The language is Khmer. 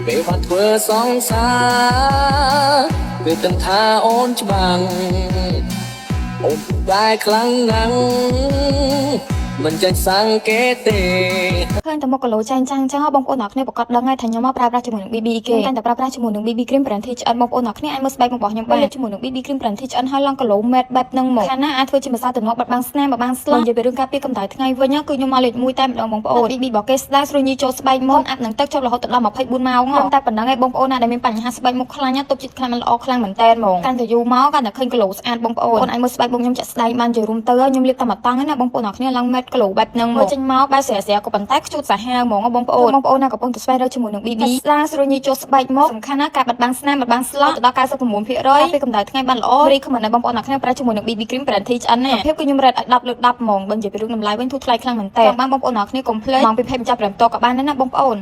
ពេលបាត់ធ្វើសង្សារគឺទាំងថាអូនច្បាំងអូនតែខ្លាំងណាស់មិនចាញ់សង្កេតទេឃើញតែមុខគីឡូចែងចាំងចឹងបងប្អូនអ្នកគ្នាប្រកាសដឹងហើយថាខ្ញុំមកប្រើប្រាស់ជាមួយនឹង BB គេតែប្រើប្រាស់ជាមួយនឹង BB cream brand ឆ្អិនបងប្អូនអ្នកគ្នាអាចមើលស្បែករបស់ខ្ញុំបានជាមួយនឹង BB cream brand ឆ្អិនហើយឡងគីឡូម៉ែត្របែបហ្នឹងមកខាងណាអាចធ្វើជាម្សៅទំនាស់បាត់បង់ស្នាមបាត់បង់ស្លនិយាយពីរឿងការពារកម្ដៅថ្ងៃវិញគឺខ្ញុំមកលេខ1តែម្ដងបងប្អូន BB របស់គេស្ដាយស្រួលញីចូលស្បែកមកអាប់នឹងទឹកចូលរហូតដល់24ម៉ោងតែប៉ុណ្ណឹងឯងបងប្អូនណាដែលមានបញ្ហាស្បែកមុខខ្លាញ់ទុបចិត្តខ្លាំងមិនល្អខ្លាំងមែនតើហ្មងកាន់តែយូរមកកាន់តែឃើញគីឡូស្អាតបងប្អូនអាចមើលស្បែកមុខខ្ញុំចាក់ស្ដែងបានជារួមទៅខ្ញុំលាបតែមួយតង់ណាបងប្អូនអ្នកគ្នាឡើងម៉ែត្រគីឡូបែបហ្នឹងមកចេញមកបែបស្រាៗក៏ប៉ុន្តែខ្ជូតសាហាវហ្មងបងប្អូនណាកំពុងតែស្វែងរកជាមួយនឹង BB ស្ដាស្រួលញីចូលស្បែកមកសំខាន់ណាការបាត់បង់ស្នាមបាត់បង់ស្លទៅដល់99%ពេលកម្ដៅថ្ងៃបានល្អរីខមមិនដែរបងប្អូនអ្នកគ្នាប្រើជាមួយនឹង BB cream brand ឆ្អិនណាភាពគឺខ្ញុំរ៉េតឲ្យ10លើ10ហ្មងបើនិយាយពីរឿងតម្លៃវិញធូរថ្លៃខ្លាំងមែនតើបងប្អូនអ្នកគ្នាកុំភ្លេចមកពីเพจបញ្ចប់5តក៏បានដែរណាបងប្អូន